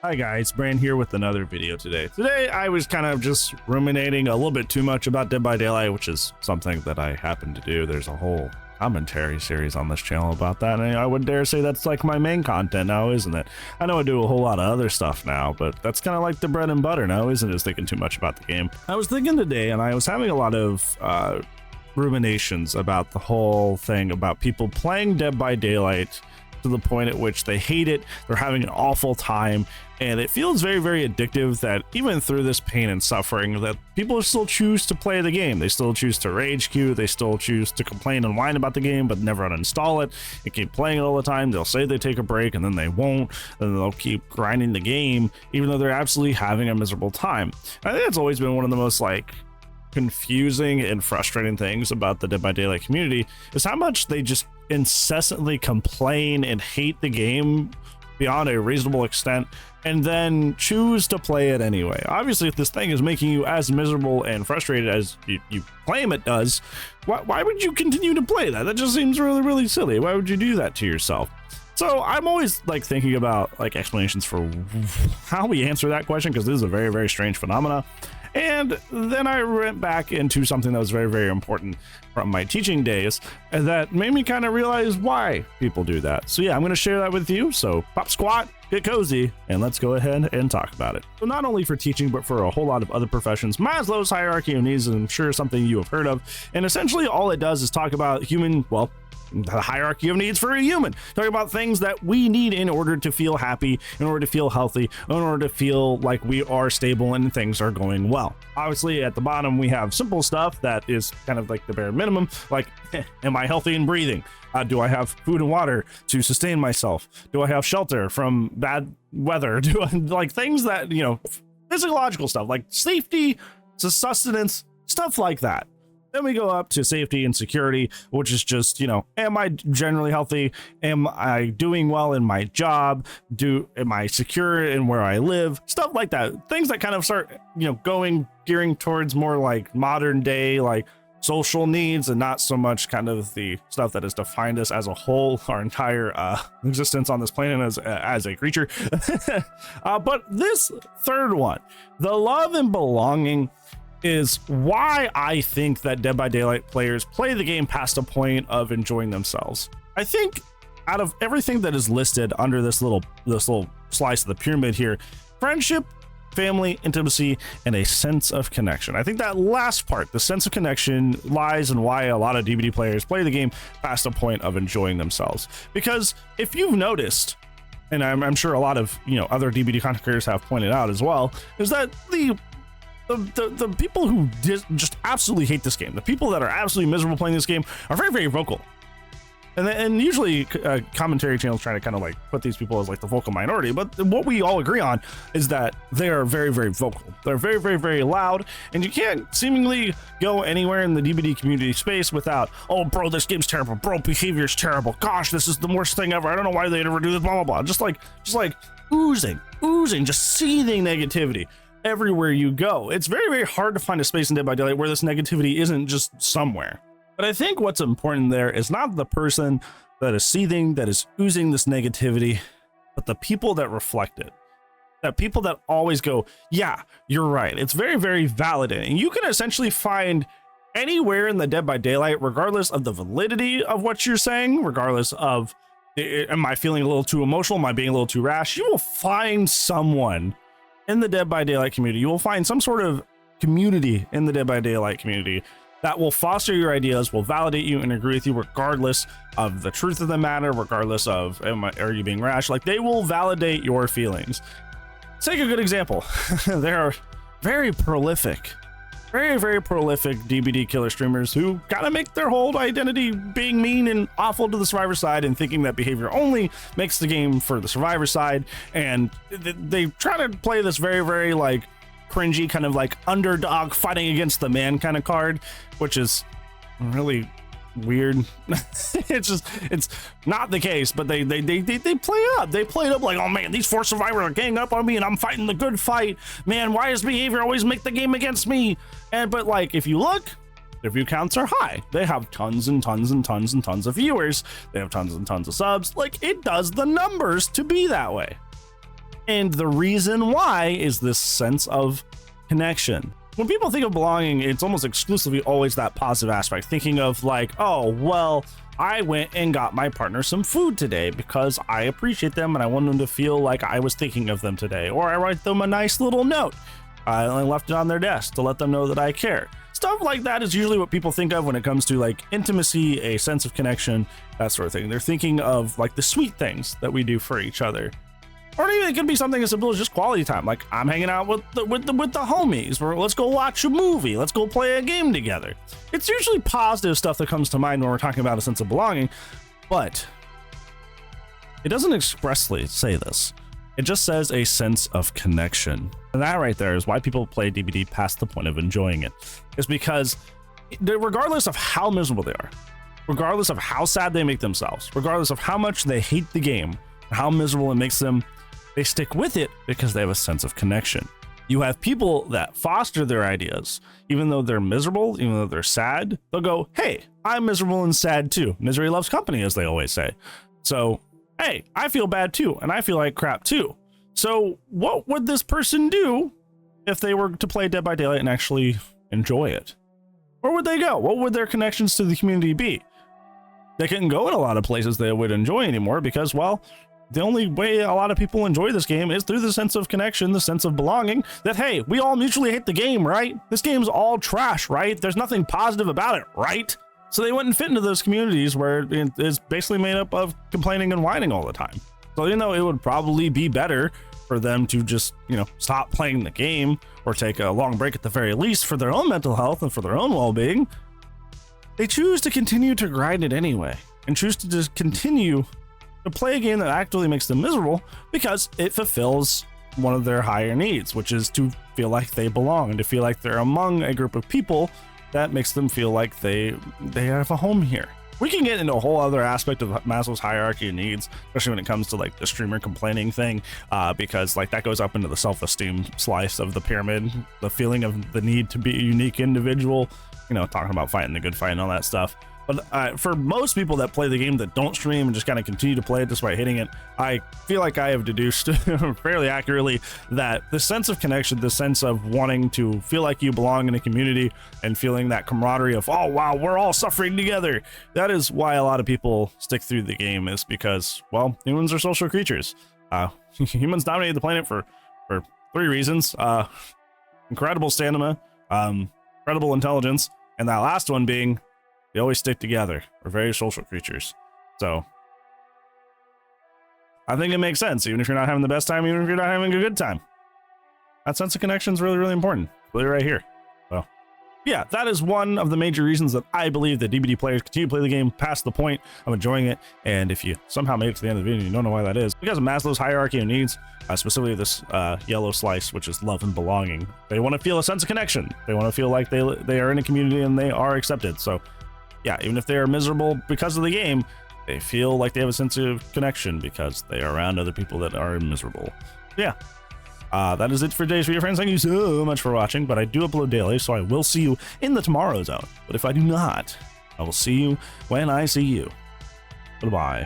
Hi guys, Bran here with another video today. Today I was kind of just ruminating a little bit too much about Dead by Daylight, which is something that I happen to do. There's a whole commentary series on this channel about that, and I would dare say that's like my main content now, isn't it? I know I do a whole lot of other stuff now, but that's kind of like the bread and butter now, isn't it? Is thinking too much about the game. I was thinking today, and I was having a lot of ruminations about the whole thing about people playing Dead by Daylight to the point at which they hate it, they're having an awful time, and it feels very, very addictive that even through this pain and suffering that people still choose to play the game. They still choose to rage queue, they still choose to complain and whine about the game but never uninstall it and keep playing it all the time. They'll say they take a break and then they won't, and they'll keep grinding the game even though they're absolutely having a miserable time. I think that's always been one of the most confusing and frustrating things about the Dead by Daylight community is how much they just incessantly complain and hate the game beyond a reasonable extent and then choose to play it anyway. Obviously, if this thing is making you as miserable and frustrated as you claim it does, why would you continue to play that? That just seems really, really silly. Why would you do that to yourself? So I'm always thinking about explanations for how we answer that question, because this is a very, very strange phenomena. And then I went back into something that was very, very important from my teaching days, and that made me kind of realize why people do that. So yeah, I'm going to share that with you. So pop squat, get cozy, and let's go ahead and talk about it. So not only for teaching, but for a whole lot of other professions, Maslow's hierarchy of needs is, I'm sure, something you have heard of. And essentially all it does is talk about human, the hierarchy of needs for a human. Talking about things that we need in order to feel happy, in order to feel healthy, in order to feel like we are stable and things are going well. Obviously, at the bottom, we have simple stuff that is kind of like the bare minimum, like, am I healthy and breathing? Do I have food and water to sustain myself? Do I have shelter from bad weather? Do I, things that, physiological stuff, like safety, sustenance, stuff like that. Then we go up to safety and security, which is just, am I generally healthy? Am I doing well in my job? Am I secure in where I live? Stuff like that. Things that kind of start, gearing towards more like modern day, social needs, and not so much kind of the stuff that has defined us as a whole, our entire existence on this planet as a creature. But this third one, the love and belonging, is why I think that Dead by Daylight players play the game past a point of enjoying themselves. I think out of everything that is listed under this little slice of the pyramid here, friendship, family, intimacy, and a sense of connection. I think that last part, the sense of connection, lies in why a lot of DBD players play the game past a point of enjoying themselves. Because if you've noticed, and I'm sure a lot of other DBD content creators have pointed out as well, is that the people who just absolutely hate this game, the people that are absolutely miserable playing this game, are very, very vocal. And usually commentary channels try to kind of put these people as the vocal minority, but what we all agree on is that they are very, very vocal. They're very, very, very loud, and you can't seemingly go anywhere in the DBD community space without, oh bro, this game's terrible, bro, behavior's terrible, gosh, this is the worst thing ever, I don't know why they ever do this, blah blah blah. Just like oozing, just seething negativity everywhere you go. It's very, very hard to find a space in Dead by Daylight where this negativity isn't just somewhere. But I think what's important there is not the person that is seething, that is oozing this negativity, but the people that reflect it. That people that always go, yeah, you're right. It's very, very validating. You can essentially find anywhere in the Dead by Daylight, regardless of the validity of what you're saying, regardless of, am I feeling a little too emotional? Am I being a little too rash? You will find someone in the Dead by Daylight community. You will find some sort of community in the Dead by Daylight community that will foster your ideas, will validate you and agree with you regardless of the truth of the matter, regardless of, are you being rash? They will validate your feelings. Take a good example. There are very prolific DBD killer streamers who kind of make their whole identity being mean and awful to the survivor side and thinking that behavior only makes the game for the survivor side, and they try to play this very, very cringy kind of underdog fighting against the man kind of card, which is really weird. it's not the case, but they play it up. They play it up like, oh man, these 4 survivors are ganging up on me and I'm fighting the good fight, man, why does behavior always make the game against me? But if you look, their view counts are high. They have tons and tons and tons and tons of viewers. They have tons and tons of subs. It does the numbers to be that way. And the reason why is this sense of connection. When people think of belonging, it's almost exclusively always that positive aspect, thinking of like, oh, well, I went and got my partner some food today because I appreciate them and I want them to feel like I was thinking of them today. Or I write them a nice little note. I left it on their desk to let them know that I care. Stuff like that is usually what people think of when it comes to like intimacy, a sense of connection, that sort of thing. They're thinking of like the sweet things that we do for each other. Or even it could be something as simple as just quality time. Like I'm hanging out with the homies. Let's go watch a movie. Let's go play a game together. It's usually positive stuff that comes to mind when we're talking about a sense of belonging, but it doesn't expressly say this. It just says a sense of connection. And that right there is why people play DBD past the point of enjoying it. It's because regardless of how miserable they are, regardless of how sad they make themselves, regardless of how much they hate the game, how miserable it makes them, they stick with it because they have a sense of connection. You have people that foster their ideas, even though they're miserable, even though they're sad, they'll go, hey, I'm miserable and sad too. Misery loves company, as they always say. So, hey, I feel bad too, and I feel like crap too. So what would this person do if they were to play Dead by Daylight and actually enjoy it? Where would they go? What would their connections to the community be? They couldn't go in a lot of places they would enjoy anymore because, well, the only way a lot of people enjoy this game is through the sense of connection, the sense of belonging, that, hey, we all mutually hate the game, right? This game's all trash, right? There's nothing positive about it, right? So they wouldn't fit into those communities where it's basically made up of complaining and whining all the time. So, you know, it would probably be better for them to just, you know, stop playing the game or take a long break at the very least for their own mental health and for their own well-being. They choose to continue to grind it anyway and choose to just continue to play a game that actually makes them miserable because it fulfills one of their higher needs, which is to feel like they belong and to feel like they're among a group of people that makes them feel like they have a home here. We can get into a whole other aspect of Maslow's hierarchy of needs, especially when it comes to like the streamer complaining thing, because like that goes up into the self-esteem slice of the pyramid, the feeling of the need to be a unique individual, you know, talking about fighting the good fight and all that stuff. But for most people that play the game that don't stream and just kind of continue to play it despite hitting it, I feel like I have deduced fairly accurately that the sense of connection, the sense of wanting to feel like you belong in a community and feeling that camaraderie of, oh, wow, we're all suffering together. That is why a lot of people stick through the game, is because, well, humans are social creatures. Humans dominated the planet for 3 reasons. Incredible stamina, incredible intelligence, and that last one being they always stick together. We're very social creatures. So I think it makes sense, even if you're not having the best time, even if you're not having a good time. That sense of connection is really, really important. Really right here. So yeah, that is one of the major reasons that I believe that DBD players continue to play the game past the point of enjoying it. And if you somehow made it to the end of the video and you don't know why that is, because of Maslow's hierarchy of needs, specifically this yellow slice, which is love and belonging. They want to feel a sense of connection. They want to feel like they are in a community and they are accepted. So yeah, even if they are miserable because of the game, they feel like they have a sense of connection because they are around other people that are miserable. Yeah, that is it for today's video, friends. Thank you so much for watching, but I do upload daily, so I will see you in the tomorrow zone. But if I do not, I will see you when I see you. Goodbye.